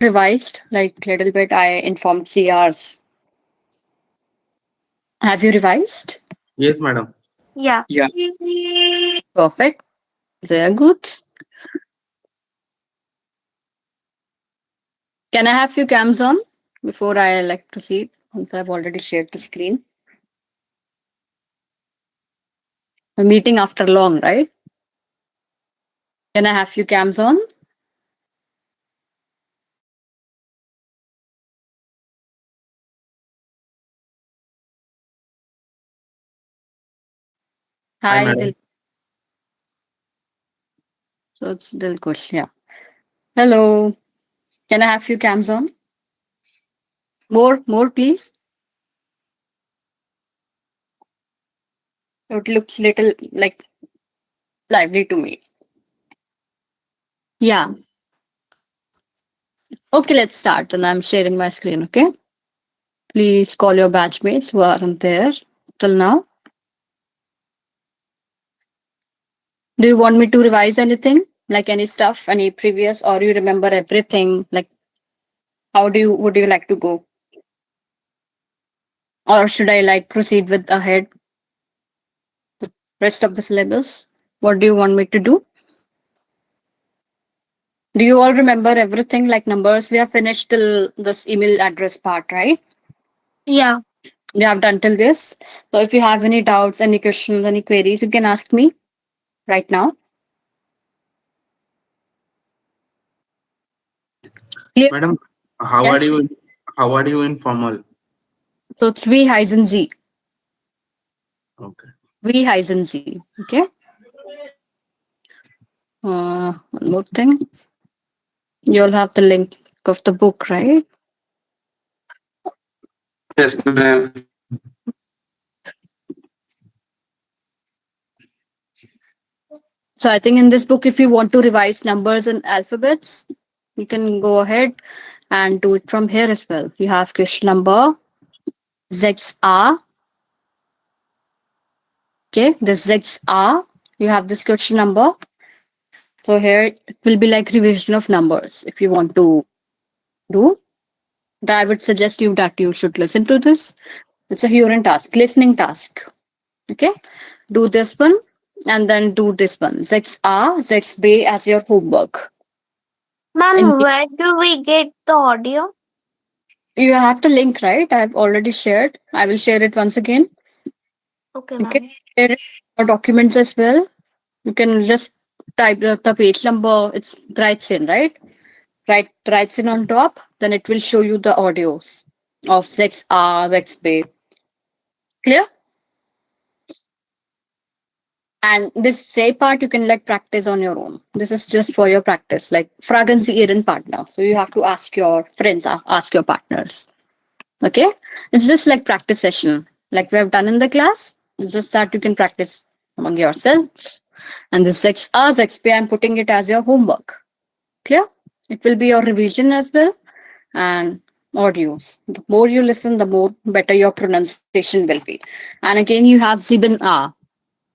revised like little bit. I informed CRs. Have you revised? Yes, madam. Yeah. Yeah. Perfect. They are good. Can I have few cams on before I like proceed? Since I've already shared the screen. A meeting after long, right? Can I have few cams on? Hi, Hi, madam. so it's Dilkush. Yeah. Hello. Can I have few cams on? More, please. It looks little like lively to me. Yeah. Okay, let's start. And I'm sharing my screen. Okay. Please call your batchmates who aren't there till now. Do you want me to revise anything? Like any stuff, any previous, or you remember everything? Like, how do you would you like to go? Or should I like proceed with ahead rest of the syllabus? What do you want me to do? Do you all remember everything like numbers? We have finished till this email address part, right? Yeah. We have done till this. So if you have any doubts, any questions, any queries, you can ask me right now. Clear? Madam, how are Yes. you? How are you in formal? So it's V hyphen Z. Okay. V hyphen Z. Okay. One more thing. You'll have the link of the book, right? Yes, madam. So I think in this book, if you want to revise numbers and alphabets, you can go ahead and do it from here as well. You have question number ZR. Okay, the ZR. You have this question number. So here it will be like revision of numbers. If you want to do, but I would suggest you that you should listen to this. It's a hearing task, listening task. Okay, do this one and then do this one. ZR, ZB as your homework. And Ma'am, where do we get the audio? you have the link, right? I've already shared. I will share it once again. Okay, You can ma'am. share it your documents as well. You can just type the page number. It's writes in, right? Writes in on top. Then it will show you the audios of ZR, ZB. Clear? And this say part you can like practice on your own. This is just for your practice, like fragrance Eren partner. So you have to ask your friends, ask your partners. Okay, it's just like practice session, like we have done in the class. It's just that you can practice among yourselves. And this 6 hours XP, I'm putting it as your homework. Clear? It will be your revision as well and audios. The more you listen, the more better your pronunciation will be. And again, you have Zibin A.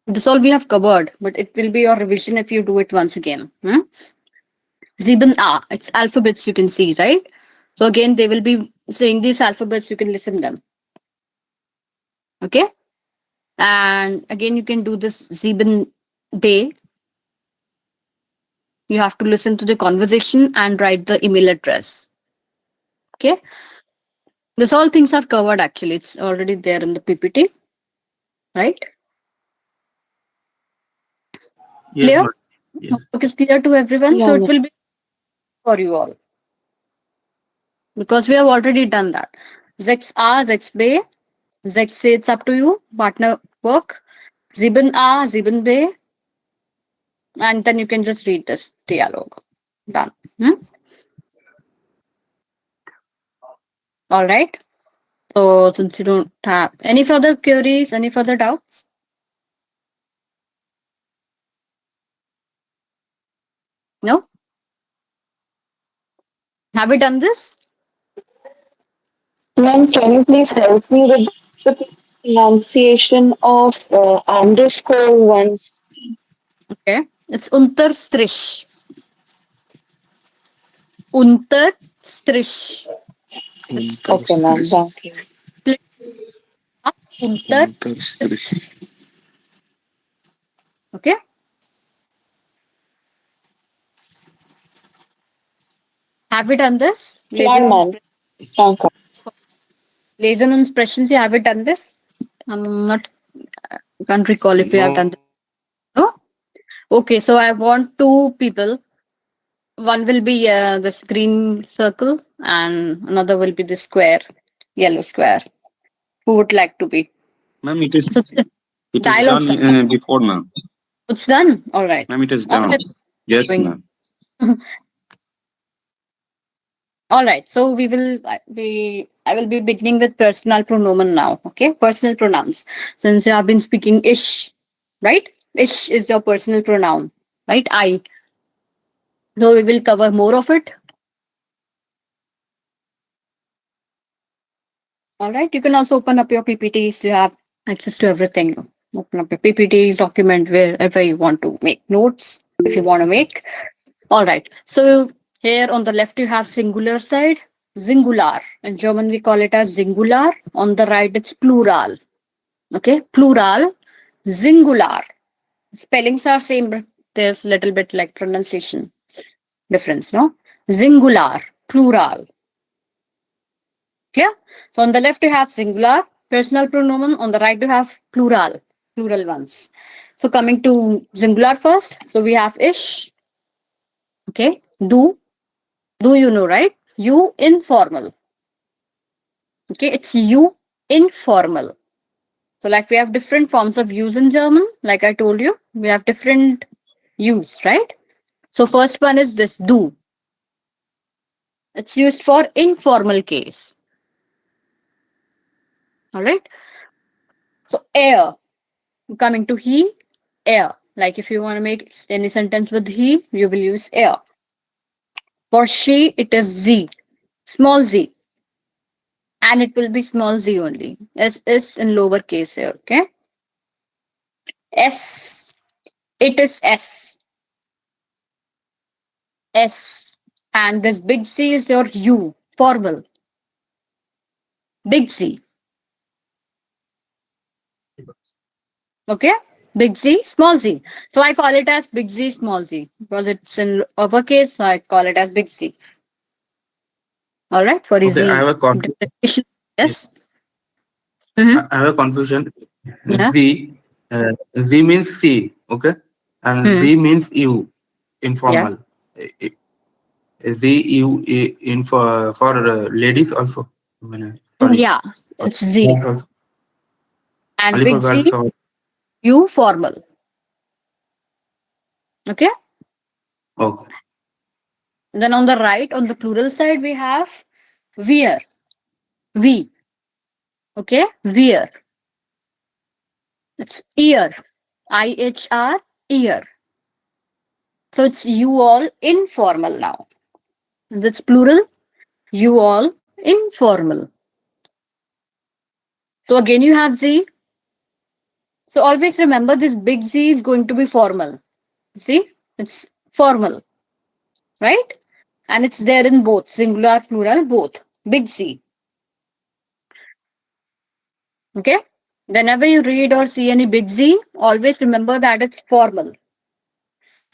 This all we have covered, but it will be your revision if you do it once again. Zibin A. It's alphabets you can see, right? So again, they will be saying these alphabets. You can listen them. Okay. And again, you can do this Zibin Bay. You have to listen to the conversation and write the email address. Okay. This all things are covered actually. It's already there in the PPT, right? Yes, Clear? madam. Yes. Homework is clear to everyone. Yeah, So it yeah. will be for you all because we have already done that. Zex A, Zex B, Zex say it's up to you. Partner work. Zibin A, Zibin B. And then you can just read this dialogue. Done. All right. So since you don't have any further queries, any further doubts? No? Have we done this? Ma'am, can you please help me with the pronunciation of underscore once? Okay. It's Unter Strish. Unter Strish. Okay, ma'am. Thank you. Split up, unter, Unterstrich. strish. Okay. Have we done this? Plan, ma'am. Thank you. Laser on expressions, have we done this? I'm not, can't recall if we have done this. No? Okay, so I want two people. One will be this green circle and another will be the square, yellow square. Who would like to be? Ma'am, it So is dialogue. done before, ma'am. It's done. All right. Ma'am, it is All done. right. Yes, Doing- ma'am. All right. So I will be beginning with personal pronoun now. Okay. Personal pronouns. Since you have been speaking ish, right? Ish is your personal pronoun, right? I. So we will cover more of it. All right. You can also open up your PPTs. You have access to everything. Open up your PPTs, document wherever you want to make notes if you want to make. All right. So here on the left, you have singular side, singular. In German, we call it as singular. On the right, it's plural. Okay. Plural, singular. Spellings are same, but there's little bit like pronunciation difference, no? Singular, plural. Clear? So on the left, you have singular, personal pronoun. On the right, you have plural, plural ones. So coming to singular first. So we have ish. Okay. Do you know, right? You informal. Okay. It's you informal. So like we have different forms of use in German. Like I told you, we have different use, right? So first one is this do. It's used for informal case. All right. So er. Coming to he, er. Like if you want to make any sentence with he, you will use er. For she, it is z, small z. And it will be small z only. S is in lower case here, okay? S, it is S. S. And this big C is your U, formal. Big C. Okay? Big Z, small z. So I call it as big Z, small z. Because it's in uppercase, so I call it as big Z. All right? For Okay, easy I have a differentiation. Yes? Mhm. I have a confusion. Yeah. Z means C, okay, and Z means you, informal. Z you in for ladies also. I mean, sorry, Yeah, for it's Z. girls also. And Only big for girls. Z, So, U formal. Okay. okay. Then on the right, on the plural side, we have wear. We. Okay. Wear. It's ear. IHR, ear. So it's you all informal now. That's plural. You all informal. So again, you have Z. So always remember this big Z is going to be formal. See, it's formal, right? And it's there in both singular, plural, both. Big Z. Okay. Whenever you read or see any big Z, always remember that it's formal.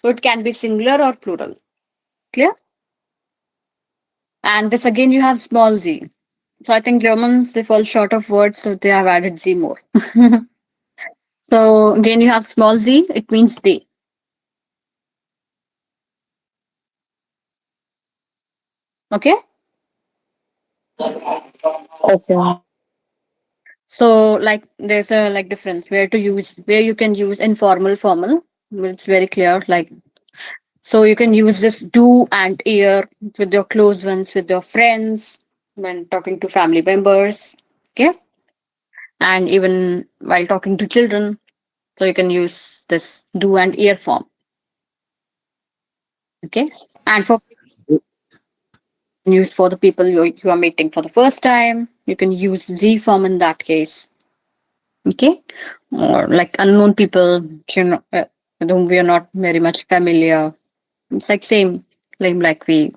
So it can be singular or plural. Clear? And this again, you have small z. So I think Germans, they fall short of words, so they have added z more. So again, you have small z, it means they. Okay. Okay. So like there's a like difference where to use, where you can use informal, formal. It's very clear. Like so you can use this do and ear with your close ones, with your friends, when talking to family members. Okay. And even while talking to children. So you can use this do and ear form. Okay. And for use for the people you are meeting for the first time, you can use Z form in that case. Okay. Or like unknown people, with whom we are not very much familiar. It's like same like we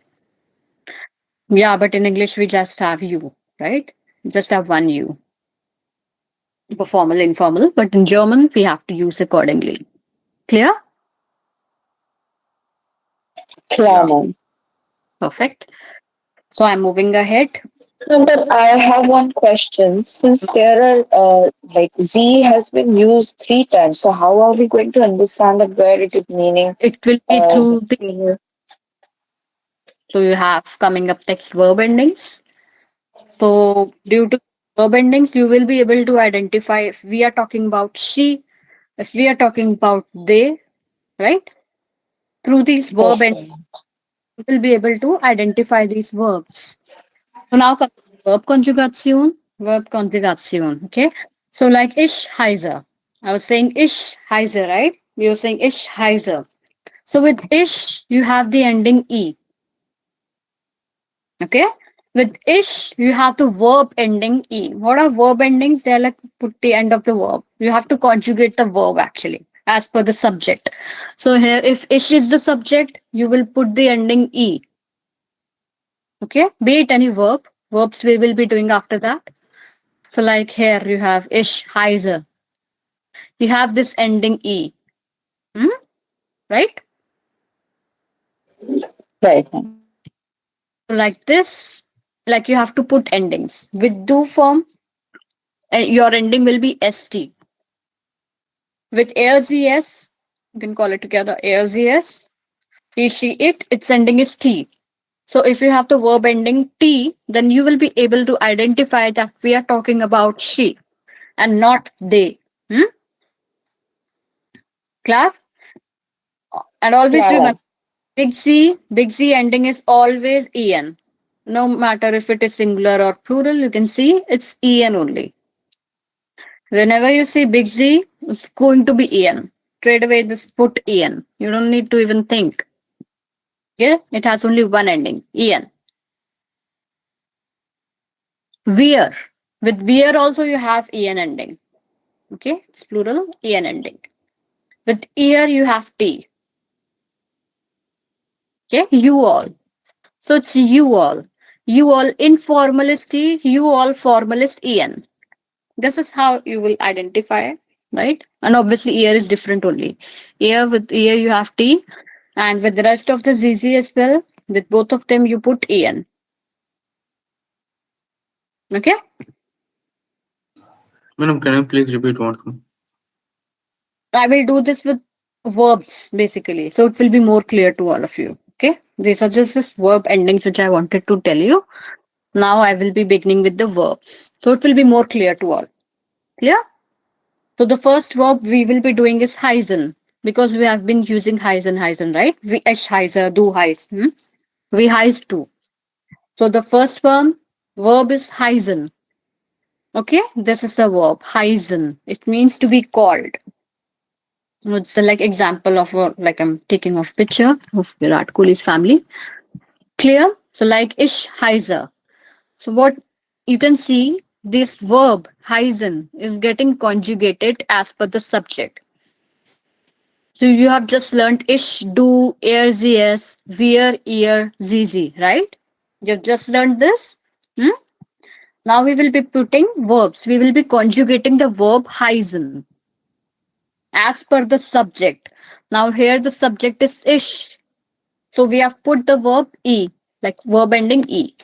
Yeah, but in English we just have you, right? Just have one you for formal, informal. But in German we have to use accordingly. Clear? Yeah, Yeah. ma'am. Perfect. So I'm moving ahead. No, but I have one question. Since there are like Z has been used 3 times, so how are we going to understand that where it is meaning? It will be through the Singular? so you have coming up text verb endings. So due to verb endings, you will be able to identify if we are talking about she, if we are talking about they, right? Through these verb endings, Okay. you will be able to identify these verbs. So now comes verb conjugation, verb conjugation. Okay. So like ich heiser. I was saying ich heiser, right? We were saying ich heiser. So with ish, you have the ending e. Okay. With ish, you have the verb ending e. What are verb endings? They're like put the end of the verb. You have to conjugate the verb actually as per the subject. So here, if ish is the subject, you will put the ending e. Okay. Be it any verb. Verbs we will be doing after that. So like here, you have ish, heiser. You have this ending e. Hmm? Right? Right, ma'am. So like this, like you have to put endings. With do form, your ending will be st. With ARZS, you can call it together ARZS. He, she, it, its ending is T. So if you have the verb ending T, then you will be able to identify that we are talking about she and not they. Hmm? Clear? And always Yeah, remember ma'am. big Z ending is always EN. No matter if it is singular or plural, you can see it's EN only. Whenever you see big Z, it's going to be EN. Straight away, just put EN. You don't need to even think. Yeah, it has only one ending, en. Wear. With wear also you have en ending. Okay, it's plural, en ending. With ear you have t. Okay, you all. So it's you all. You all informal is t, you all formal is en. This is how you will identify, right? And obviously ear is different only. Ear with ear you have t, and with the rest of the zz as well, with both of them you put en. Okay. Madam, can you please repeat once more? I will do this with verbs basically, so it will be more clear to all of you. Okay, these are just verb endings which I wanted to tell you. Now I will be beginning with the verbs, so it will be more clear to all. Clear? So the first verb we will be doing is heisen because we have been using heisen, right? We esh heiser, do heis. We heis do. So the first verb is heisen. Okay, this is the verb heisen. It means to be called. It's a, like example of a, like I'm taking off picture of Virat Kohli's family. Clear? So like ish heiser. So what you can see this verb heisen is getting conjugated as per the subject. So you have just learned ish, do, air, zs, wear, ear, zz, right? You've just learned this. Hmm? Now we will be putting verbs. We will be conjugating the verb heisen as per the subject. Now here the subject is ish. So we have put the verb e, like verb ending e,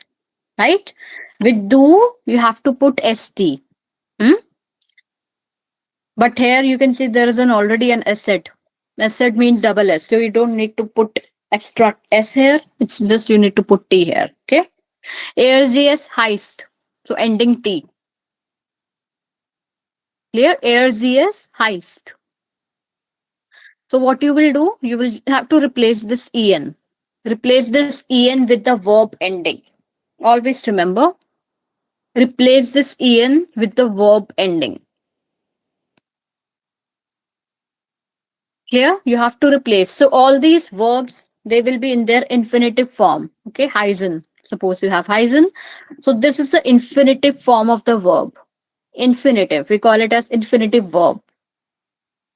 right? With do, you have to put st. Hmm? But here you can see there is an already an asset. Asset means double S. So you don't need to put extra S here. It's just you need to put T here. Okay. AirZS heist. So ending T. Clear? AirZS heist. So what you will do, you will have to replace this en. Replace this en with the verb ending. Always remember, replace this en with the verb ending. Here you have to replace. So all these verbs, they will be in their infinitive form. Okay, heisen. Suppose you have heisen. So this is the infinitive form of the verb. Infinitive. We call it as infinitive verb.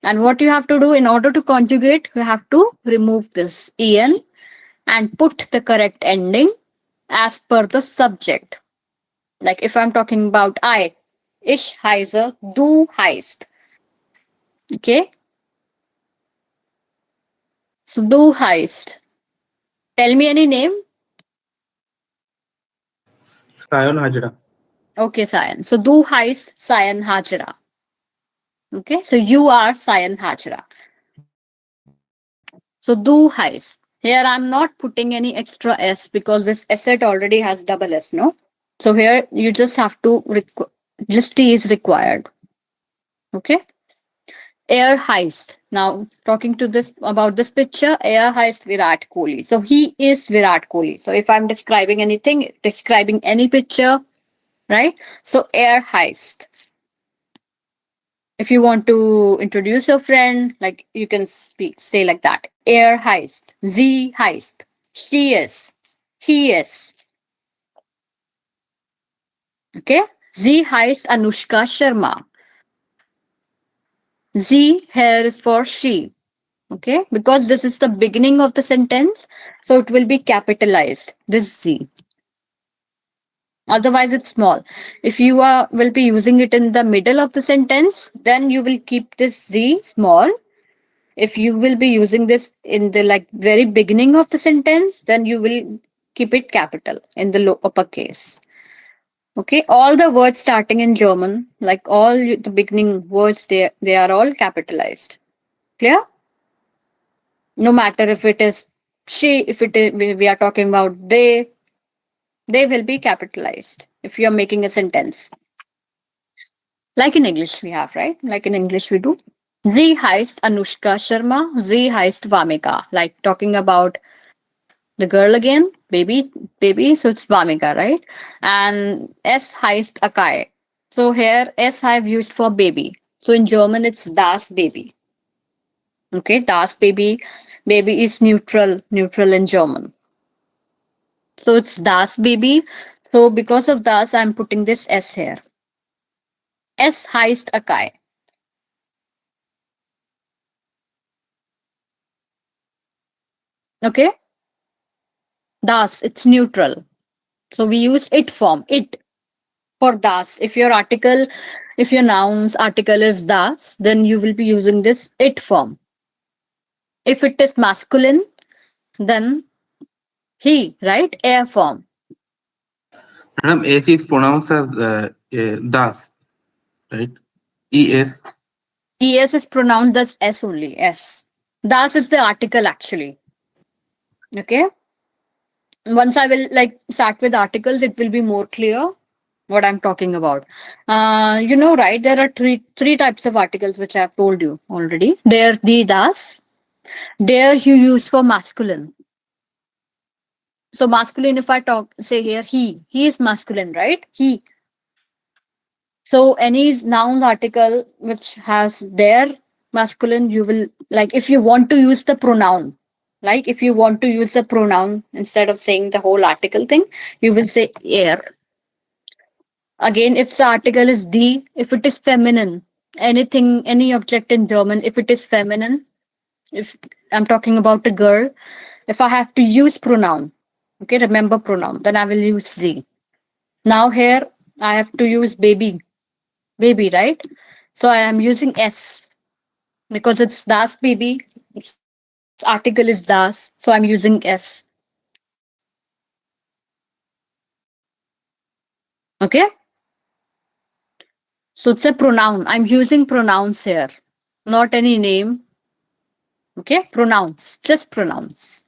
And what you have to do in order to conjugate, you have to remove this en and put the correct ending as per the subject. Like if I'm talking about ich heiße, du heißt. Okay? So du heißt. Tell me any name. Sayon Hajra. Okay, Sayan. So du heißt Sayan Hajra. Okay, so you are Sayan Hajra. So du heißt. Here I'm not putting any extra S because this asset already has double S, no? So here you just have to, just T is required. Okay. Air heist. Now talking to this about this picture, air heist Virat Kohli. So he is Virat Kohli. So if I'm describing anything, describing any picture, right? So air heist. If you want to introduce your friend, like you can speak, say like that. Air heist. Z heist. She is. He is. Okay. Z heist Anushka Sharma. Z here is for she. Okay, because this is the beginning of the sentence, so it will be capitalized, this Z. Otherwise it's small. If you are will be using it in the middle of the sentence, then you will keep this Z small. If you will be using this in the like very beginning of the sentence, then you will keep it capital in the uppercase. Okay, all the words starting in German, like all the beginning words, they are all capitalized. Clear? No matter if it is she, if it is we are talking about they will be capitalized if you are making a sentence. Like in English we have, right? Like in English we do. Z heist Anushka Sharma, Z heist Vamika. Like talking about the girl again, baby, so it's Vamika, right? And S heist Akai. So here S I've used for baby. So in German it's das Baby. Okay, das Baby. Baby is neutral in German. So it's das Baby. So because of das, I'm putting this S here. S heißt Akai. Okay? Das, it's neutral. So we use it form, it for das. If your article, if your noun's article is das, then you will be using this it form. If it is masculine, then he, right? Air form. Madam, S is pronounced as das, right? ES. ES is pronounced as S only, S. Das is the article actually. Okay? Once I will like start with articles, it will be more clear what I'm talking about. You know, right? There are three types of articles which I've told you already. There, the das. There, you use for masculine. So masculine, if I talk, say here, he is masculine, right? He. So any noun article which has their masculine, you will like if you want to use the pronoun. Like if you want to use the pronoun instead of saying the whole article thing, you will say er. Again, if the article is die, if it is feminine, anything, any object in German, if it is feminine, if I'm talking about a girl, if I have to use pronoun, okay, remember pronoun, then I will use sie. Now here I have to use baby, right? So I am using S because it's das baby, its article is das, so I'm using S. Okay? So it's a pronoun. I'm using pronouns here, not any name. Okay, pronouns, just pronouns.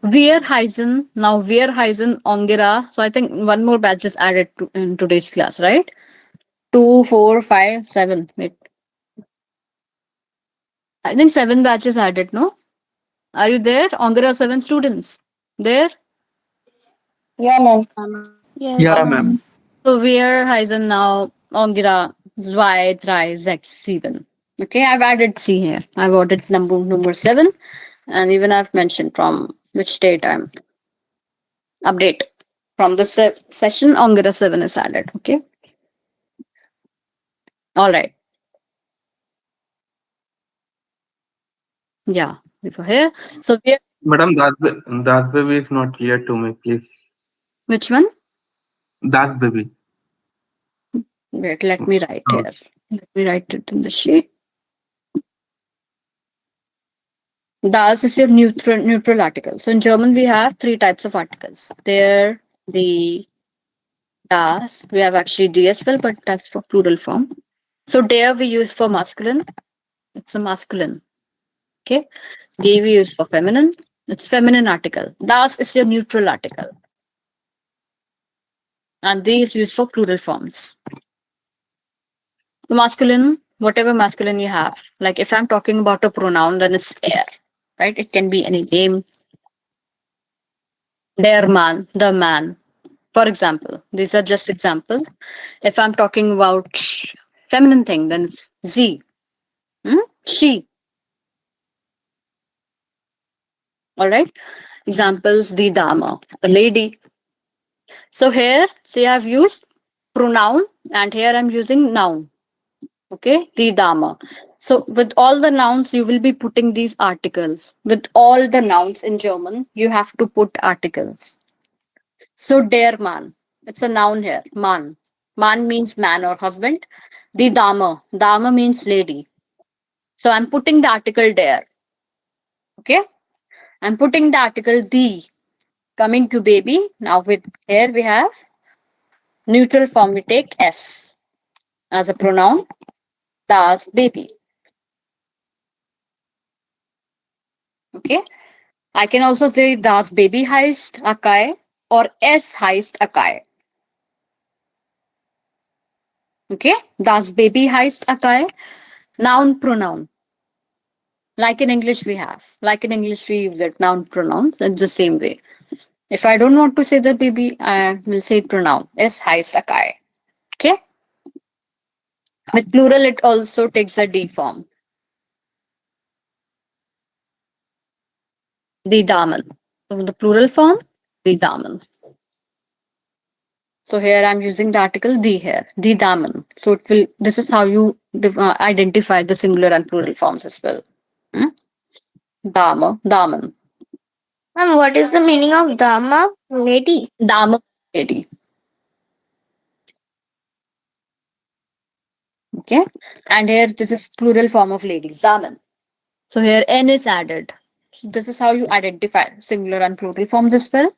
Wehrheisen, now Wehrheisen, Angira. So I think one more batch is added in today's class, right? 2, 4, 5, 7. Wait. I think 7 batches added, no? Are you there? Angira 7 students. There? Yeah, ma'am. Yes, Yeah, ma'am. ma'am. So Wehrheisen now, Angira 2, 3, 6, 7. Okay, I've added C here. I've added number 7. And even I've mentioned from which date I'm update. From the session, Angira 7 is added. Okay. All right. Yeah. Before here. So Madam, that baby is not clear to me, please. Which one? That baby. Wait, let me write Oh, here. Let me write it in the sheet. Das is your neutral article. So in German, we have three types of articles. There, the das. We have actually d as well, but that's for plural form. So der we use for masculine. It's a masculine. Okay. Die we use for feminine. It's feminine article. Das is your neutral article. And die is used for plural forms. The masculine, whatever masculine you have. Like if I'm talking about a pronoun, then it's er, right? It can be any name. Der man, the man. For example, these are just example. If I'm talking about feminine thing, then it's sie, she. All right. Examples: die Dame, the lady. So here, see, I've used pronoun, and here I'm using noun. Okay, die Dame. So with all the nouns, you will be putting these articles. With all the nouns in German, you have to put articles. So der Mann, it's a noun here. Man. Man means man or husband. The Dame. Dame means lady. So I'm putting the article der. Okay. I'm putting the article the. Coming to baby. Now with here we have neutral form. We take s as a pronoun. Das baby. Okay. I can also say das Baby heißt Akai or es heißt Akai. Okay. Das Baby heißt Akai. Noun pronoun. Like in English, we have. Like in English, we use it noun pronouns. It's the same way. If I don't want to say the baby, I will say pronoun. Es heißt Akai. Okay. With plural, it also takes a D form. Die Damen. So the plural form, die Damen. So here I'm using the article die here, die Damen. So it will. This is how you identify the singular and plural forms as well. Dame, Damen. Ma'am, what is the meaning of Dama? Lady. Dame, lady. Okay. And here this is plural form of ladies, Damen. So here n is added. So this is how you identify singular and plural forms as well.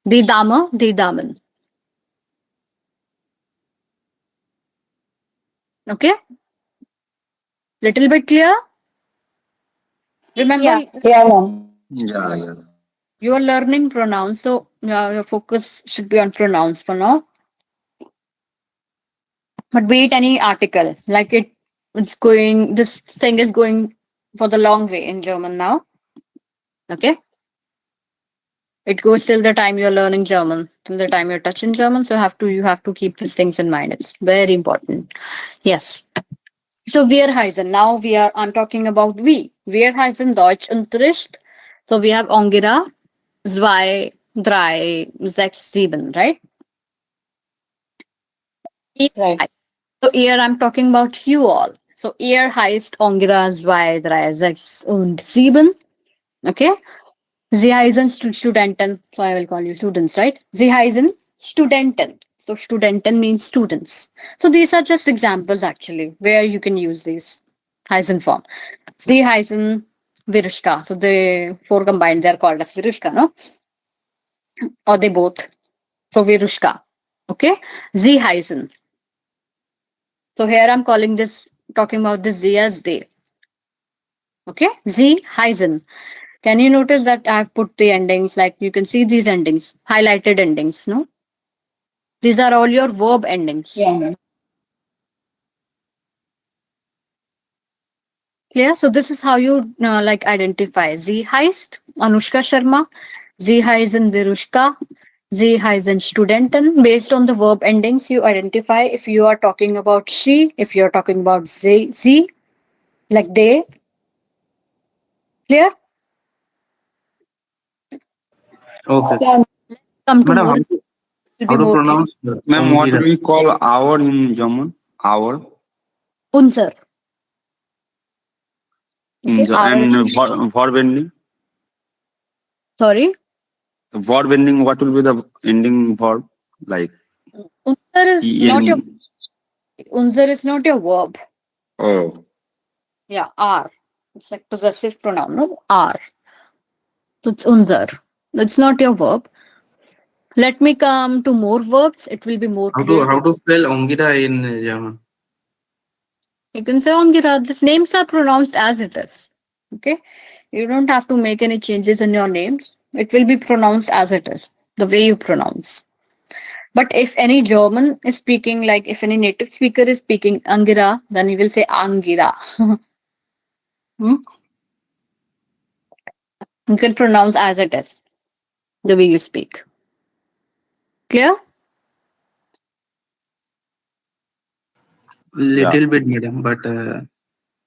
Die Dame, die Damen. Okay. Little bit clear. Remember, Yeah. Yeah, ma'am. Yeah, yeah. you are learning pronouns, so your focus should be on pronouns for now. But be it any article, like it's going. This thing is going for the long way in German now. Okay. It goes till the time you're learning German, till the time you're touching German. So you have to keep these things in mind. It's very important. Yes. So wir heißen. Now I'm talking about we. Wir heißen Deutschunterricht. So we have Angira, zwei, drei, sechs, sieben, right? Right. So here I'm talking about you all. So ihr heißt Angira, zwei, drei, sechs und sieben. Okay. Sie heißen Studenten. So I will call you students, right? Sie heißen Studenten. So Studenten means students. So these are just examples actually where you can use these heißen form. Sie heißen Virushka. So they four combined, they're called as Virushka, no? Or they both. So Virushka. Okay. Sie heißen. So here I'm calling this, talking about this Sie as they. Okay. Sie heißen. Can you notice that I've put the endings, like you can see these endings, highlighted endings, no? These are all your verb endings. Yeah, ma'am. Clear? So this is how you like identify. Sie heißt Anushka Sharma. Sie heißen Virushka. Sie heißen Studenten. Based on the verb endings, you identify if you are talking about she, if you're talking about sie, like they. Clear? okay. Yeah, Come to Madam, more. how It to, will how be to more clear. pronounce Ma'am, what do Angira? we call hour in German? Hour. Unser. Okay. Our And verb ending? Sorry. Verb ending. What will be the ending verb? Like Unzar is not your en. unzar is not your verb. Oh, Yeah, are. It's like possessive pronoun, no? Are. So it's unzar. That's not your verb. Let me come to more verbs. It will be more clear. how to spell Angira in German? You can say Angira. These names are pronounced as it is. Okay. You don't have to make any changes in your names. It will be pronounced as it is, the way you pronounce. But if any German is speaking, like if any native speaker is speaking Angira, then you will say Angira. Hmm? You can pronounce as it is, the way you speak. Clear? yeah. Little bit, madam, but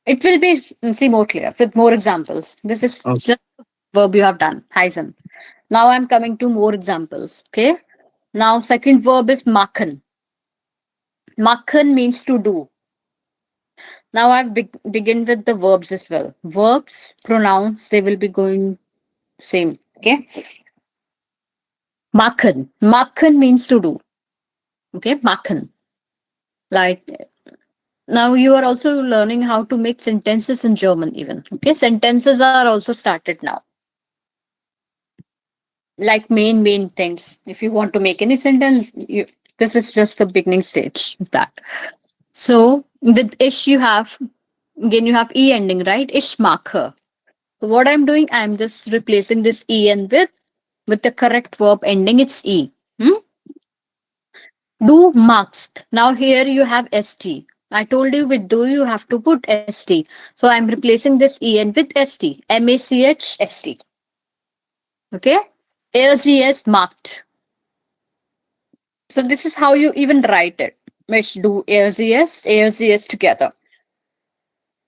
It will be see more clear with more examples. This is okay. just verb you have done, Heisen. Now I'm coming to more examples. Okay. Now second verb is makhan. Makhan means to do. Now I've begin with the verbs as well. Verbs, pronouns, they will be going same. Okay. Makhan. Makhan means to do. Okay. Makhan. Like now you are also learning how to make sentences in German even. Okay. Sentences are also started now. Like main things. If you want to make any sentence, this is just the beginning stage of that. So with ish you have again you have e ending, right? Ish marker. So what I'm doing, I'm just replacing this en with the correct verb ending. It's e. Hmm? Do must. Now here you have st. I told you with do you have to put st. So I'm replacing this en with st. mach st. Okay. Als marked. So this is how you even write it. Which do ALCS together.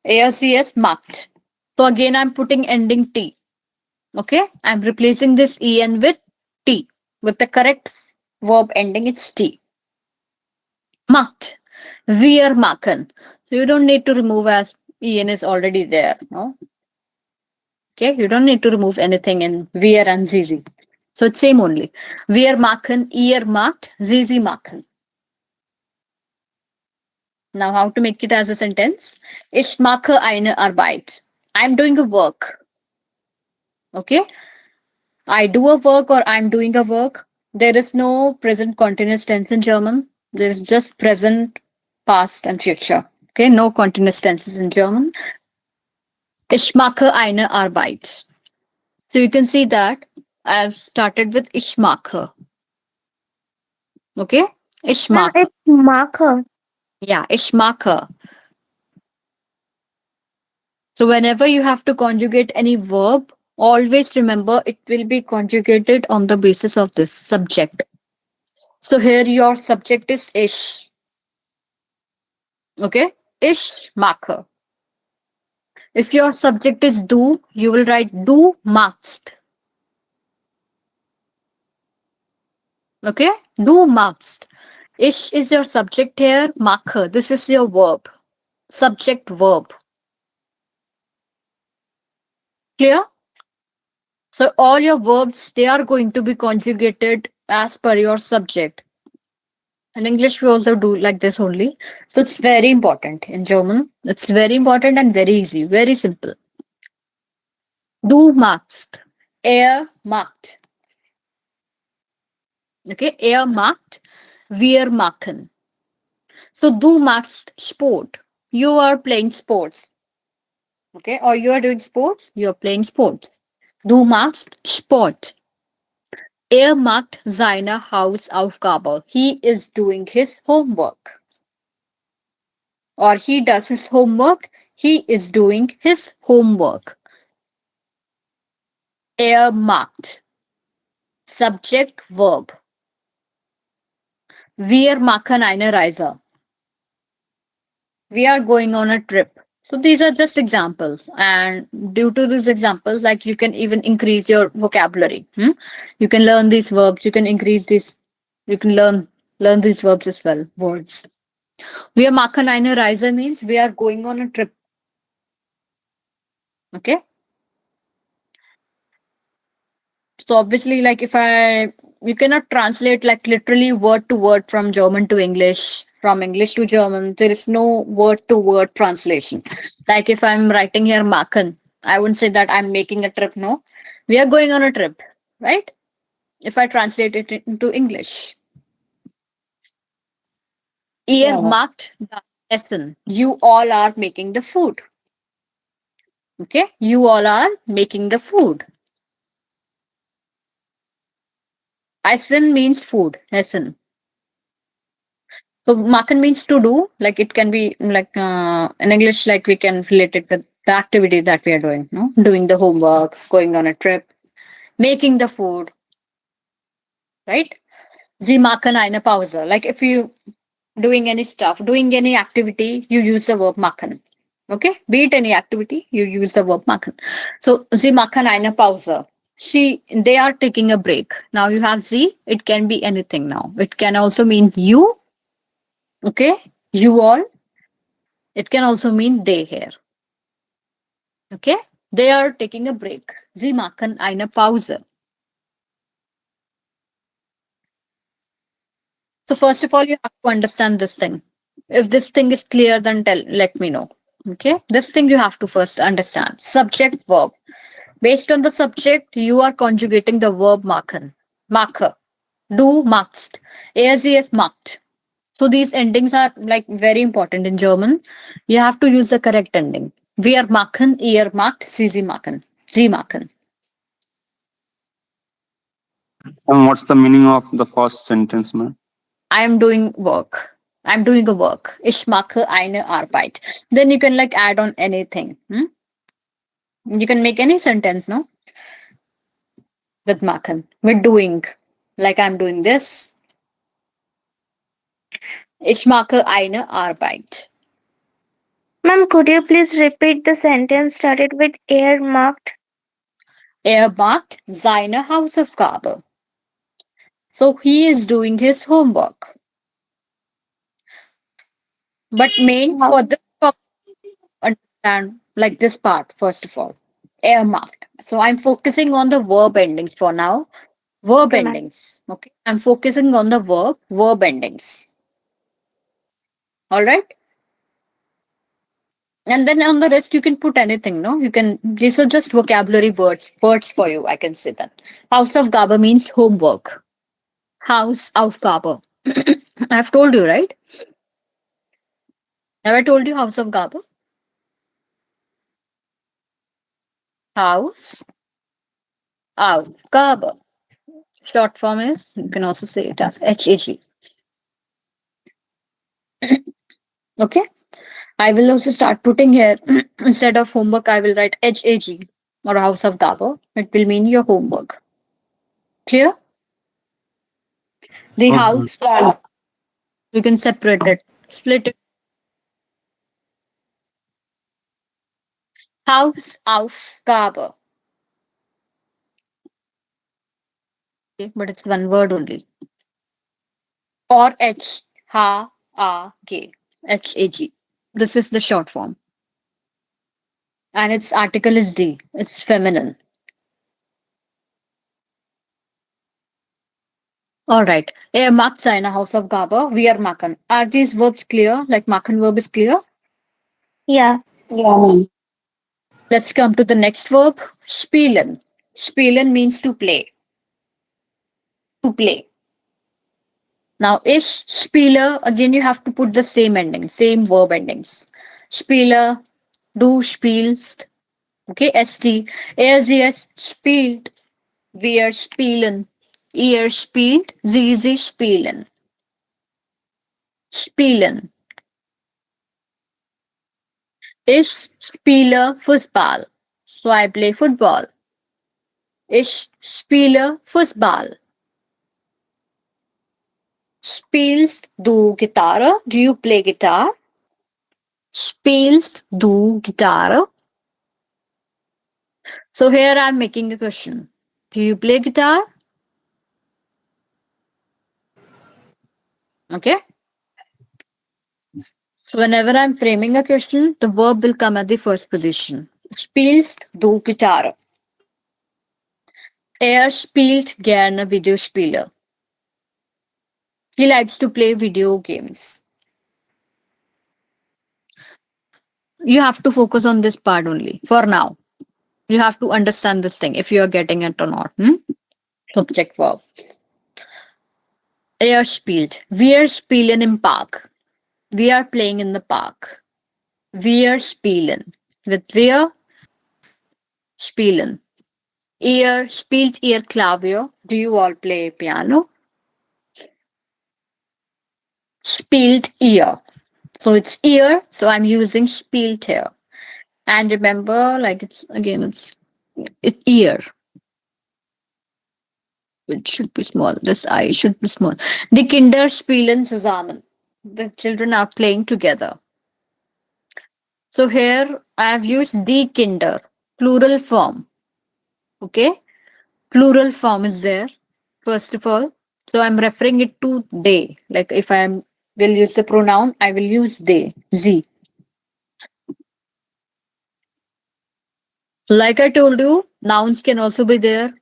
ALCS marked. So again, I'm putting ending T. Okay. I'm replacing this EN with T. With the correct verb ending, it's T. Marked. Wir machen. So you don't need to remove as EN is already there. No. Okay. You don't need to remove anything in wir and ZZ. So it's same only. Wir machen, ihr macht, ZZ machen. Now, how to make it as a sentence? Ich mache eine Arbeit. I'm doing a work. Okay. I do a work or I'm doing a work. There is no present continuous tense in German. There is just present, past, and future. Okay. No continuous tenses in German. Ich mache eine Arbeit. So you can see that I've started with ich mache. Okay. Ich Ma'am, mache. it's marker. Yeah. Ich mache. So whenever you have to conjugate any verb, always remember it will be conjugated on the basis of this subject. So here your subject is ish. Okay? Ish mache. If your subject is do, you will write du machst. Okay? Du machst. Ish is your subject here. Mache. This is your verb. Subject verb. Clear? So all your verbs, they are going to be conjugated as per your subject. In English, we also do like this only. So it's very important in German. It's very important and very easy, very simple. Du magst. Er macht. Okay, er macht. Wir machen. So du magst Sport. You are playing sports. Okay, or you are doing sports. You are playing sports. Du magst Sport. Er macht seine Hausaufgabe. He is doing his homework. Or he does his homework. He is doing his homework. Er macht. Subject, verb. Wir machen eine Reise. We are going on a trip. So these are just examples. And due to these examples, like you can even increase your vocabulary. You can learn these verbs. You can increase this. You can learn these verbs as well. Words. Wir machen eine Reise means we are going on a trip. Okay. So obviously, like if you cannot translate like literally word to word from German to English, from English to German. There is no word to word translation. Like if I'm writing here Makan, I wouldn't say that I'm making a trip. No, we are going on a trip, right? If I translate it into English, Yeah. earmarked the lesson. You all are making the food. Okay, you all are making the food. Essen means food. Essen. So makan means to do. Like it can be like in English, like we can relate it with the activity that we are doing. No, doing the homework, going on a trip, making the food. Right. Sie machen eine Pause. Like if you doing any stuff, doing any activity, you use the verb machen. Okay, be it any activity, you use the verb machen. So sie machen eine Pause. They are taking a break. Now you have sie. It can be anything. Now it can also mean you. Okay, you all. It can also mean they here. Okay, they are taking a break. Sie machen eine Pause. So first of all, you have to understand this thing. If this thing is clear, then let me know. Okay, this thing you have to first understand. Subject verb. Based on the subject, you are conjugating the verb machen. Mache. Du machst. Er, sie ist macht. So these endings are like very important in German. You have to use the correct ending. Wir machen, ihr macht, sie machen. Sie machen. And what's the meaning of the first sentence, ma'am? I am doing work. I'm doing a work. Ich mache eine Arbeit. Then you can like add on anything. You can make any sentence, no? With machen. With doing. Like I'm doing this. Ich mache eine Arbeit. Ma'am, could you please repeat the sentence started with earmarked? Er macht seine Hausaufgabe. So he is doing his homework. But main How? for this topic, understand like this part first of all. Er macht. So I'm focusing on the verb endings for now. Verb Okay, ma'am. endings. Okay. I'm focusing on the verb endings. All right. And then on the rest, you can put anything, no? You can, these are just vocabulary words for you. I can say that. Hausaufgabe means homework. Hausaufgabe. I've told you, right? Have I told you Hausaufgabe? Hausaufgabe. Short form is, you can also say it as HAG. Okay. I will also start putting here, instead of homework, I will write HAG or Hausaufgabe. It will mean your homework. Clear? The Okay. house, you can separate it, split it. Hausaufgabe. Okay, but it's one word only. Or HAG. HAG. This is the short form. And its article is D. It's feminine. All right. Er macht seine Hausaufgabe. Wir machen. Are these verbs clear? Like machen verb is clear? Yeah. Yeah. Let's come to the next verb. Spielen. Spielen means to play. To play. Now, ich spiele, again, you have to put the same ending, same verb endings. Spiele, du spielst. Okay, ST. Er, sie, es spielt. Wir spielen. Ihr spielt. Sie spielen. Spielen. Ich spiele Fußball. So I play football. Ich spiele Fußball. Spielst du Gitarre? Do you play guitar? Spielst du Gitarre? So here I'm making a question. Do you play guitar? Okay. So whenever I'm framing a question, the verb will come at the first position. Spielst du Gitarre? Er spielt gerne Videospiele. He likes to play video games. You have to focus on this part only for now. You have to understand this thing if you are getting it or not. Subject verb. Er spielt. Wir spielen im Park. We are playing in the park. Wir spielen. With wir spielen. Ihr spielt ihr Klavier. Do you all play piano? Spielt ihr. So it's ear. So I'm using spielt here. And remember, like it's ear. It should be small. This I should be small. Die Kinder spielen zusammen. The children are playing together. So here I have used die Kinder, plural form. Okay, plural form is there. First of all, so I'm referring it to they. Like if I will use the pronoun, I will use they. Sie. Like I told you, nouns can also be there.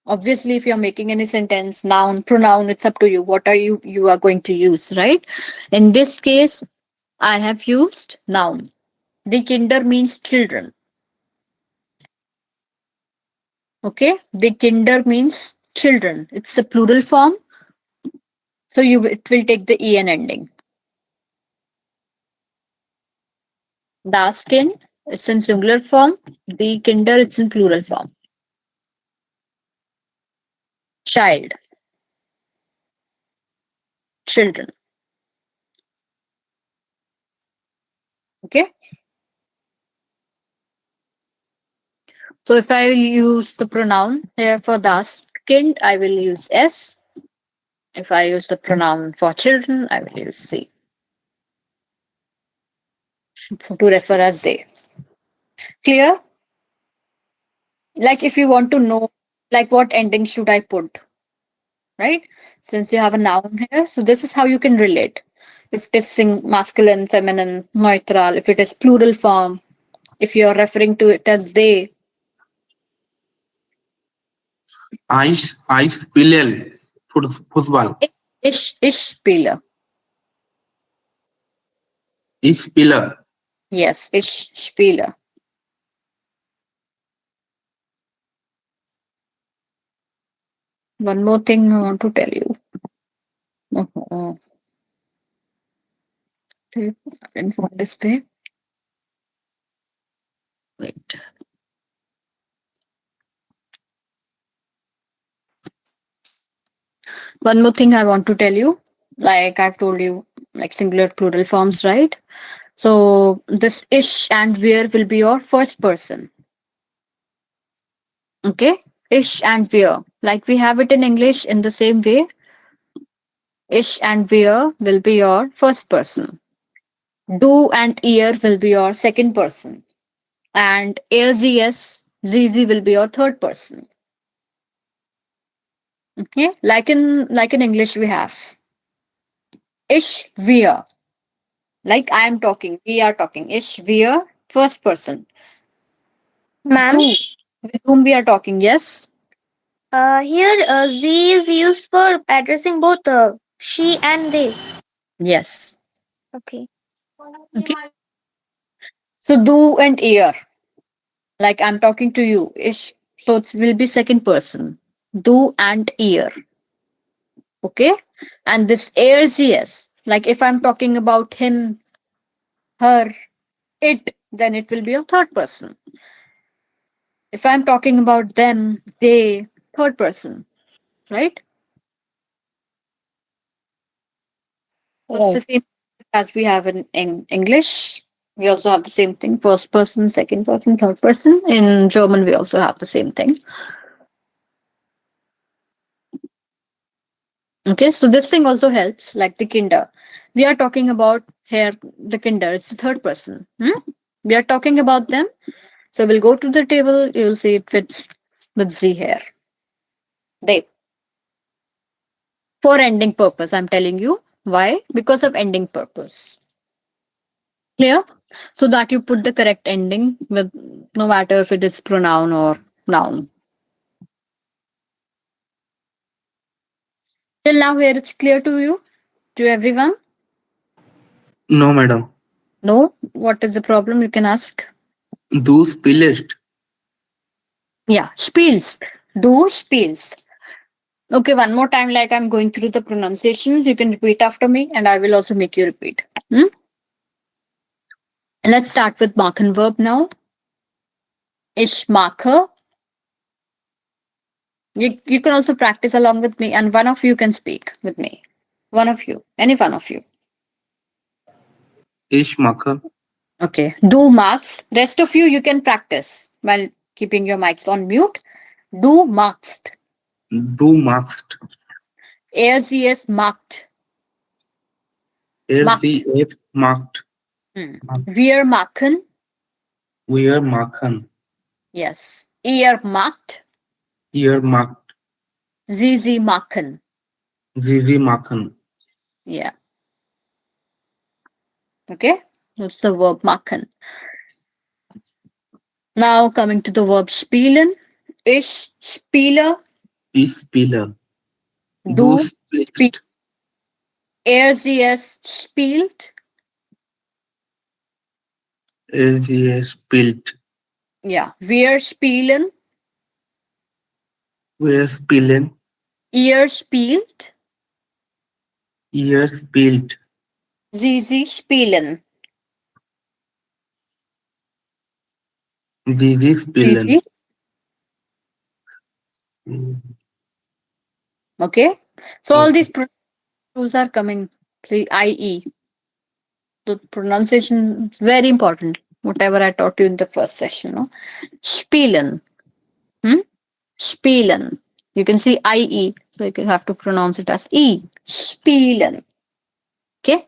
Obviously, if you're making any sentence, noun, pronoun, it's up to you. What are you are going to use, right? In this case, I have used noun. The kinder means children. Okay, the kinder means children. It's a plural form, so it will take the en ending. Das Kind, it's in singular form. The kinder, it's in plural form. Child, children. Okay. So if I use the pronoun here for das Kind, I will use s. If I use the pronoun for children, I will use sie to refer as they. Clear? Like if you want to know, like what ending should I put, right? Since you have a noun here, so this is how you can relate. If it is masculine, feminine, neutral, if it is plural form, if you are referring to it as they. I spiele Fußball. Ich spiele. Ich spiele. Yes, ich spiele. One more thing I want to tell you. I didn't want this way. Wait. One more thing I want to tell you. Like I've told you, like singular plural forms, right? So this ish and where will be your first person. Okay? Ish and where. Like we have it in English in the same way. Ish and where will be your first person. Do and ear will be your second person. And AZS, ZZ will be your third person. Okay? Like in English we have ish where. Like I am talking, we are talking. Ish where, first person. Ma'am, Do, with whom we are talking, yes? here Z is used for addressing both she and they. Yes. Okay. Okay. So do and ear. Like I'm talking to you. Ish. So it will be second person. Do and ear. Okay. And this airs, yes. Like if I'm talking about him, her, it, then it will be a third person. If I'm talking about them, they, third person, right? So it's the Right. same as we have in English. We also have the same thing, first person, second person, third person. In German, we also have the same thing. Okay, so this thing also helps, like the kinder. We are talking about here, the kinder, it's the third person. We are talking about them. So we'll go to the table, you'll see it fits with Z here. They. For ending purpose, I'm telling you. Why? Because of ending purpose. Clear? So that you put the correct ending with no matter if it is pronoun or noun. Till now, here it's clear to you, to everyone. No, madam. No, what is the problem? You can ask. Du spielst. Yeah, spielst. Du spielst. Okay, one more time, like I'm going through the pronunciations. You can repeat after me, and I will also make you repeat. Hmm? Let's start with machen verb now. Ich mache. You can also practice along with me, and one of you can speak with me. One of you, any one of you. Ich mache. Okay. Du magst. Rest of you, you can practice while keeping your mics on mute. Du magst. Du magst. Er, sie, es macht. Macht. Sie es macht. Wir machen. Wir machen. Yes. Ihr macht. Ihr macht. Sie machen. Sie machen. Yeah. Okay. That's the verb machen. Now coming to the verb spielen. Ich spiele. Ich spiele. Du spielst. Er, sie, es spielt. Sie es spielt. Ja. Wir spielen. Wir spielen. Ihr spielt. Ihr spielt. Sie spielen. Sie spielen. Okay. So all Okay. these rules are coming. IE. The pronunciation is very important. Whatever I taught you in the first session. No? Spielen. Spielen. You can see IE. So you have to pronounce it as E. Spielen. Okay.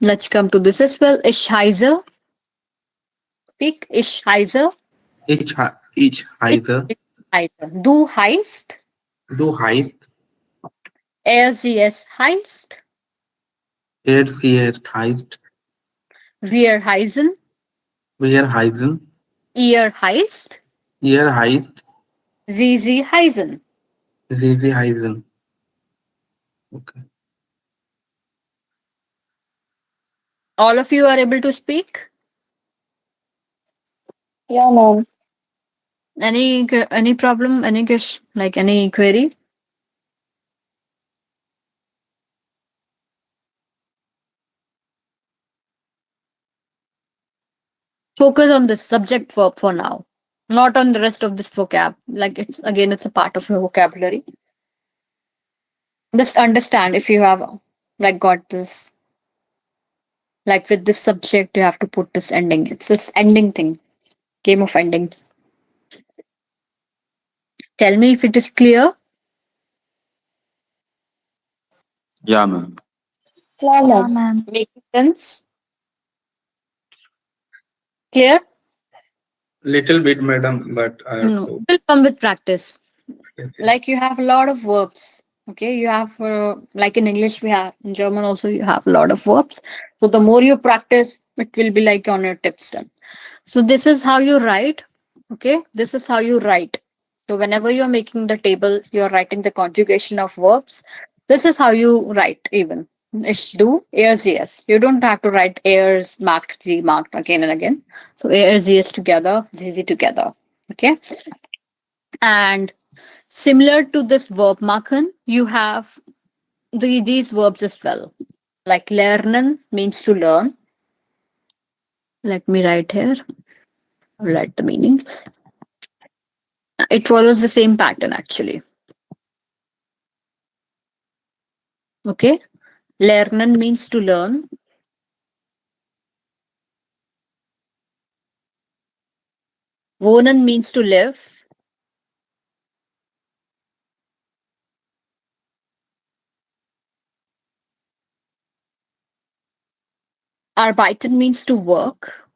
Let's come to this as well. Ich heiße. Speak. Ich heiße. Ich heiße. Du heißt. Du heißt. Er, sie, es heißt. Sie es heißt. Wir heißen. Wir heißen. Ihr heißt. Ihr heißt. Sie heißen. Sie heißen. Okay. All of you are able to speak? Yeah, ma'am. Any problem? Any query? Focus on this subject verb for now, not on the rest of this vocab. Like it's a part of your vocabulary. Just understand if you have got this. Like with this subject, you have to put this ending. It's this ending thing. Game of endings. Tell me if it is clear. Yeah, ma'am. Yeah, Yeah, ma'am. ma'am. Making sense? Clear? Little bit, madam, but I have No. to. It will come with practice. Okay. Like you have a lot of verbs. Okay, you have like in English we have, in German also you have a lot of verbs. So the more you practice, it will be like on your tips then. So this is how you write. Okay, this is how you write. So whenever you're making the table, you're writing the conjugation of verbs. This is how you write even. Ich, du, er, sie, es. You don't have to write er's marked, sie marked again and again. So er, sie, es together, sie together. Okay. And similar to this verb machen, you have these verbs as well. Like lernen means to learn. Let me write here. Write the meanings. It follows the same pattern actually. Okay. Lernen means to learn. Wohnen means to live. Arbeiten means to work.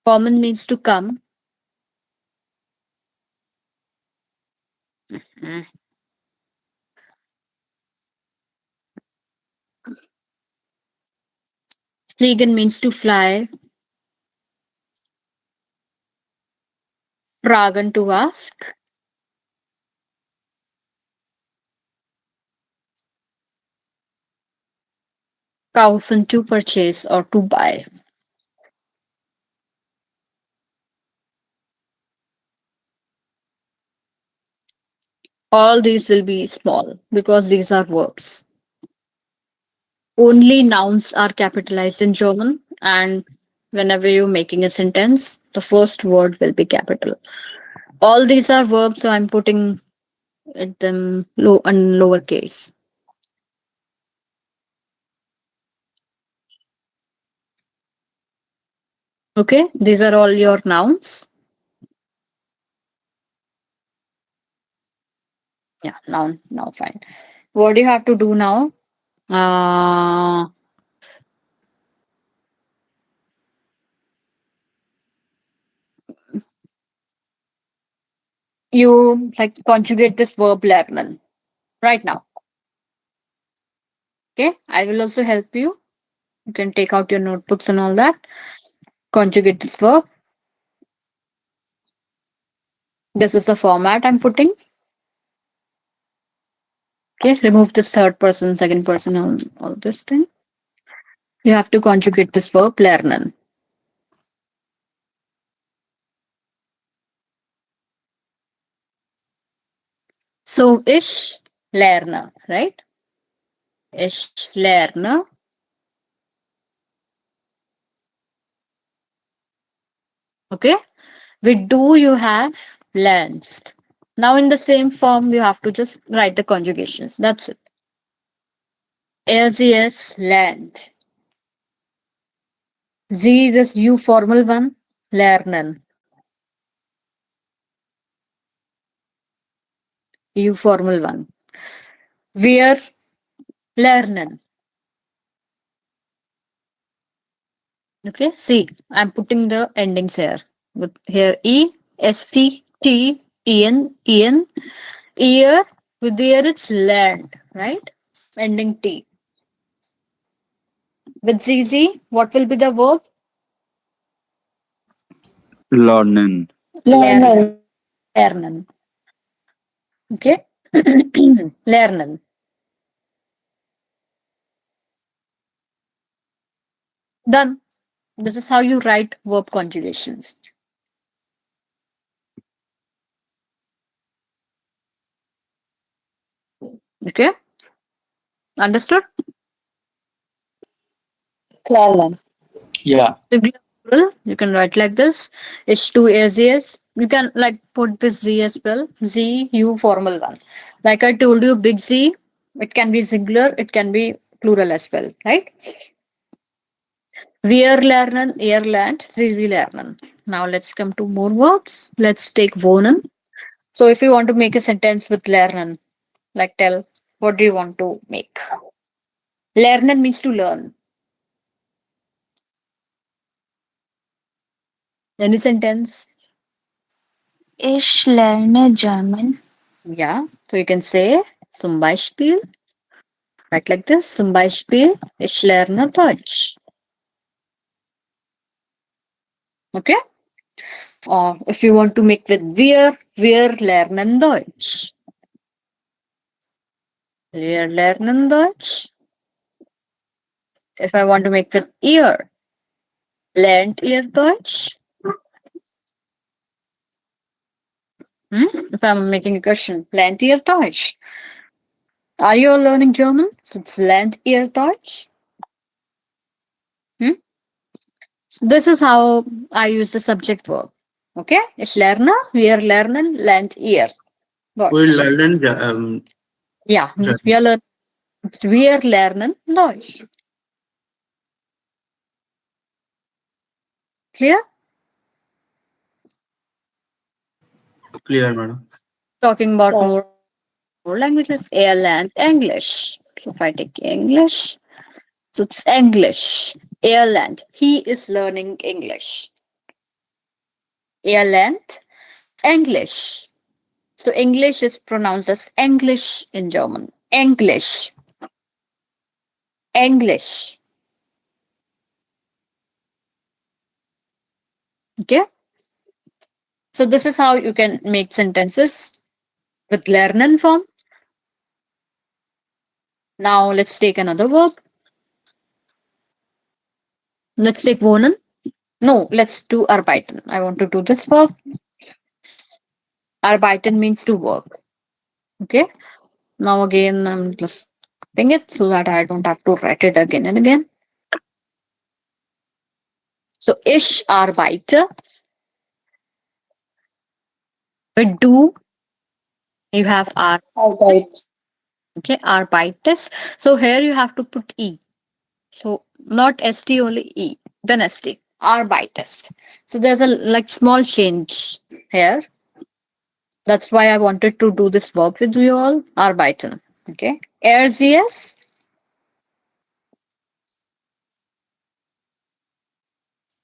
Kommen means to come. Fliegen means to fly. Fragen to ask. Kaufen to purchase or to buy. All these will be small because these are verbs. Only nouns are capitalized in German, and whenever you're making a sentence, the first word will be capital. All these are verbs, so I'm putting them low and lowercase. Okay, these are all your nouns. Yeah, now fine. What do you have to do now? Uh, you like conjugate this verb lernen right now. Okay, I will also help you. You can take out your notebooks and all that. Conjugate this verb. This is the format I'm putting. Okay, remove this third person, second person, all this thing. You have to conjugate this verb lernen. So ich lerne, right? Ich lerne. Okay. With do you have lernst. Now in the same form, you have to just write the conjugations. That's it. LCS lernt. Z this U formal one, lernen. U formal one. Wir lernen. Okay, see, I'm putting the endings here. With here E, S T, T, E N, E N. Ear, with the ear it's learned, right? Ending T. With ZZ, what will be the verb? Lernen. Lernen. Lernen. Okay? Lernen. Done. This is how you write verb conjugations. Okay? Understood? Lernen. Yeah. Singular plural, you can write like this. H2 AZS. You can like put this Z as well. Z, U formal one. Like I told you, big Z, it can be singular, it can be plural as well, right? Wir lernen, ihr lernt, Sie lernen. Now let's come to more verbs. Let's take wohnen. So if you want to make a sentence with lernen, like tell, what do you want to make? Lernen means to learn. Any sentence? Ich lerne German. Yeah. So you can say zum Beispiel, right like this. Zum Beispiel, ich lerne Deutsch. Okay. Or if you want to make with wir lernen Deutsch. Wir lernen Deutsch. If I want to make with ihr, lernt ihr Deutsch? If I'm making a question, lernt ihr Deutsch? Are you all learning German? So it's lernt ihr Deutsch? So this is how I use the subject verb. Okay? Ich lerne, wir lernen, lernt ihr We Deutsch. learn Ja, German. wir lernen Deutsch. Clear? Clear, madam. Talking about Yeah. more languages, er lernt English. So if I take English, so it's English. Er lernt. He is learning English. Er lernt English. So English is pronounced as English in German. English. English. Okay. So this is how you can make sentences with lernen form. Now let's take another verb. Let's take wohnen. No, let's do arbeiten. I want to do this verb. Arbeiten means to work. Okay. Now again, I'm just copying it so that I don't have to write it again and again. So ich arbeite. With do, you have R. All right. Okay, arbeites. So here you have to put E. So not ST, only E. Then ST. Arbeitest. So there's a like small change here. That's why I wanted to do this verb with you all. Arbeiten. Okay. RZS.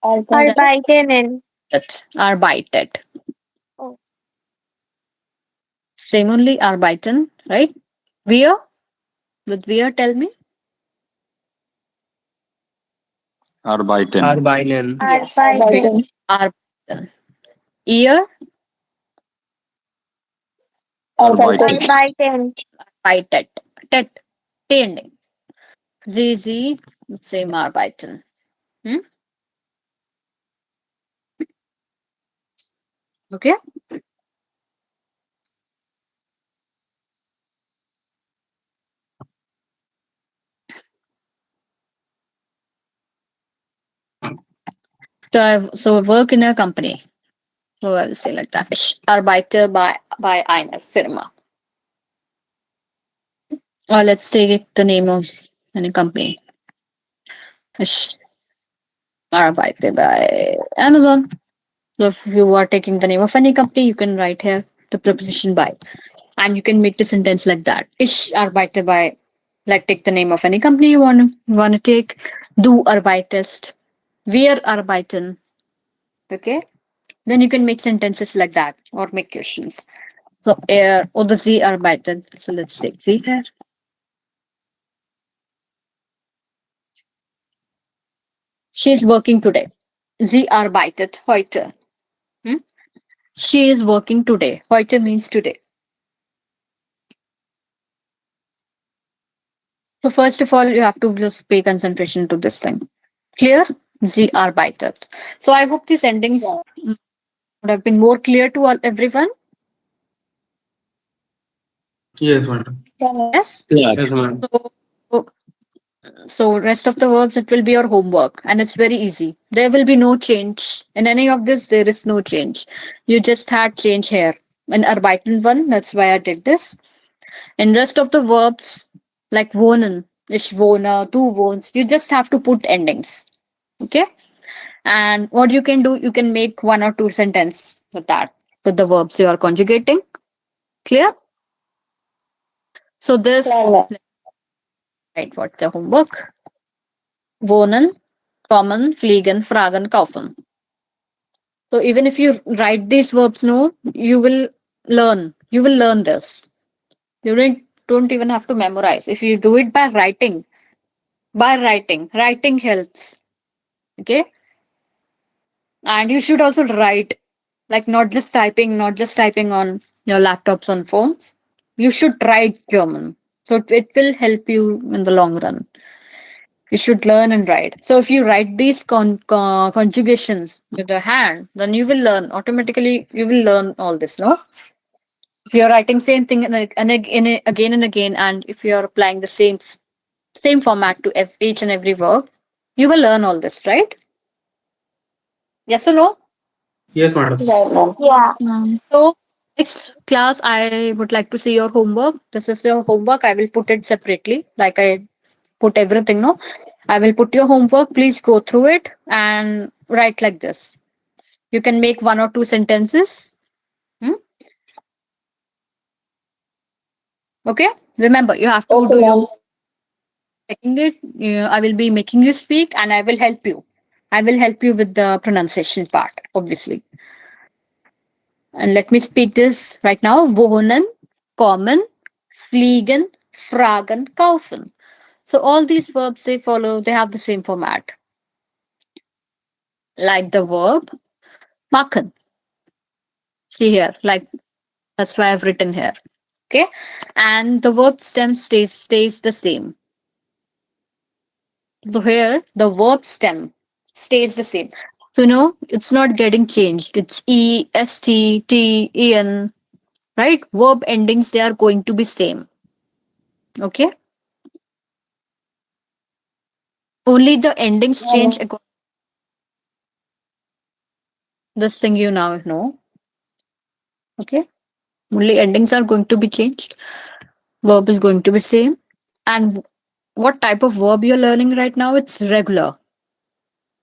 All right. Arbeitenen. Arbeitet. Oh. Same only arbeiten, right? Wir. With wir, tell me. Arbeiten. Arbeiten. Yes. Arbeiten. Arbeiten. Ihr. Arbeiten. Arbeiten. Arbeitet. Tet. T ending. Sie. Same arbeiten. Hmm? Okay. So I work in a company. So I will say like that. Ich arbeite by einer Firma. Or let's take the name of any company. Ich arbeite by Amazon. So if you are taking the name of any company, you can write here the preposition by. And you can make the sentence like that. Ich arbeite by, like take the name of any company you want to take. Du arbeitest. Wir arbeiten. Okay. Then you can make sentences like that or make questions. So er oder sie arbeitet. So let's take sie here. She is working today. Sie arbeitet heute. Hmm? She is working today. Heute means today. So first of all, you have to just pay concentration to this thing. Clear? Sie arbeitet. So I hope these endings would have been more clear to everyone. Yes, madam. Yes. Yes, ma'am. So, so rest of the verbs, it will be your homework and it's very easy. There will be no change. In any of this, there is no change. You just had change here. In arbeiten one, that's why I did this. In rest of the verbs, like wohnen, ich wohne, du wohnst, you just have to put endings. Okay. And what you can do, you can make one or two sentences with that, with the verbs you are conjugating. Clear? So this, right, what's the homework? Wohnen, kommen, fliegen, fragen, kaufen. So even if you write these verbs, no, you will learn. You will learn this. You don't even have to memorize. If you do it writing helps. Okay. And you should also write, like not just typing on your laptops on phones. You should write German. So it will help you in the long run. You should learn and write. So if you write these conjugations with the hand, then you will learn automatically. You will learn all this, no? If you're writing same thing again and again, and if you're applying the same format to each and every verb, you will learn all this, right? Yes or no? Yes, madam. Yeah. So next class, I would like to see your homework. This is your homework. I will put it separately, like I put everything. No, I will put your homework. Please go through it and write like this. You can make one or two sentences. Hmm? Okay. Remember, you have to do your checking it. I will be making you speak, and I will help you. I will help you with the pronunciation part, obviously. And let me speak this right now. Wohnen, kommen, fliegen, fragen, kaufen. So all these verbs they have the same format. Like the verb, Makhan. See here, like that's why I've written here. Okay. And the verb stem stays the same. So here the verb stem stays the same. So no, it's not getting changed. It's E, S, T, T, E, N, right? Verb endings, they are going to be same. Okay. Only the endings change according to this thing you now know. Okay. Only endings are going to be changed. Verb is going to be same. And what type of verb you're learning right now? It's regular.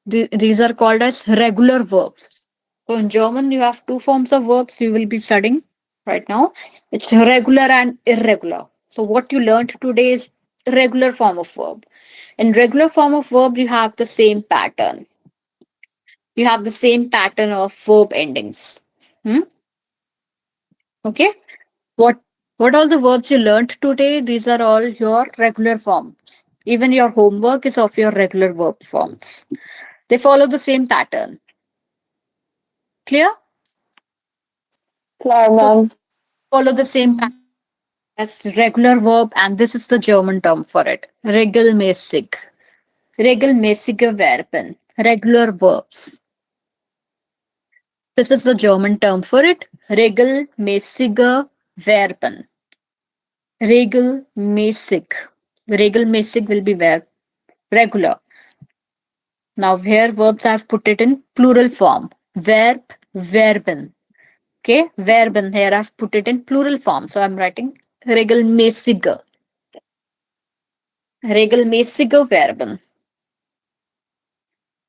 These are called as regular verbs. So in German, you have two forms of verbs you will be studying right now. It's regular and irregular. So what you learned today is regular form of verb. In regular form of verb, you have the same pattern. You have the same pattern of verb endings. Hmm? Okay. What what all the verbs you learned today? These are all your regular forms. Even your homework is of your regular verb forms. They follow the same pattern. Clear? Clear, So ma'am. follow the same pattern as regular verb, and this is the German term for it. Regelmäßig. Regelmäßige Verben. Regular verbs. This is the German term for it. Regelmäßige Verben. Regelmäßig. Regelmäßig will be verb. Regular. Now here verbs I've put it in plural form. Verb, verben. Okay, verben here I've put it in plural form. So I'm writing regelmäßige. Regelmäßige Verben.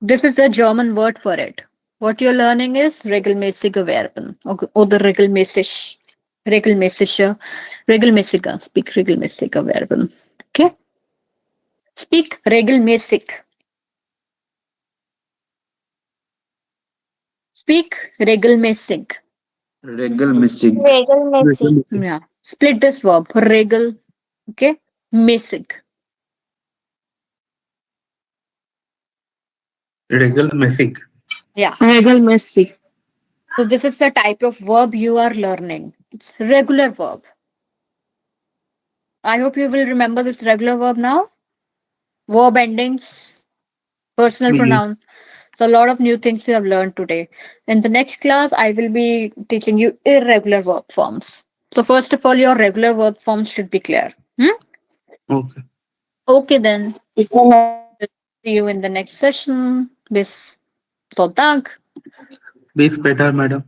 This is the German word for it. What you're learning is regelmäßige Verben. Oder regelmäßig. Regelmäßige. Regelmäßiger. Speak regelmäßige Verben. Okay. Speak regelmäßig. Speak regelmäßig. Regelmäßig. Regelmäßig. Yeah. Split this verb. Regel. Okay. Mäßig. Regelmäßig. Yeah. Regelmäßig. So this is the type of verb you are learning. It's regular verb. I hope you will remember this regular verb now. Verb endings, personal Yes. pronoun. So a lot of new things we have learned today. In the next class, I will be teaching you irregular verb forms. So first of all, your regular verb forms should be clear. Okay. Okay then. Okay, ma'am. See you in the next session. Bis Sonntag. Bis später, madam.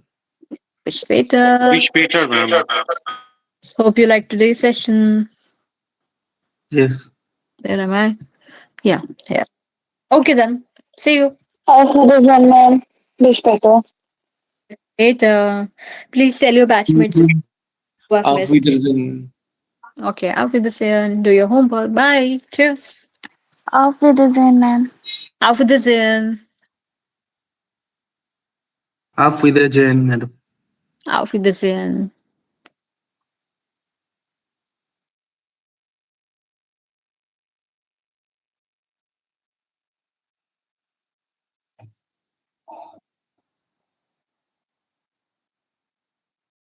Bis später. Be später, ma'am. Hope you liked today's session. Yes. Where am I? Yeah, here. Okay then. See you Auf Wiedersehen, ma'am. Bis später. later. Please tell your batchmates who have Auf missed. Wiedersehen. Okay, auf Wiedersehen. Do your homework. Bye. Cheers. Auf Wiedersehen, ma'am. Auf Wiedersehen. Auf Wiedersehen, madam. Auf Wiedersehen.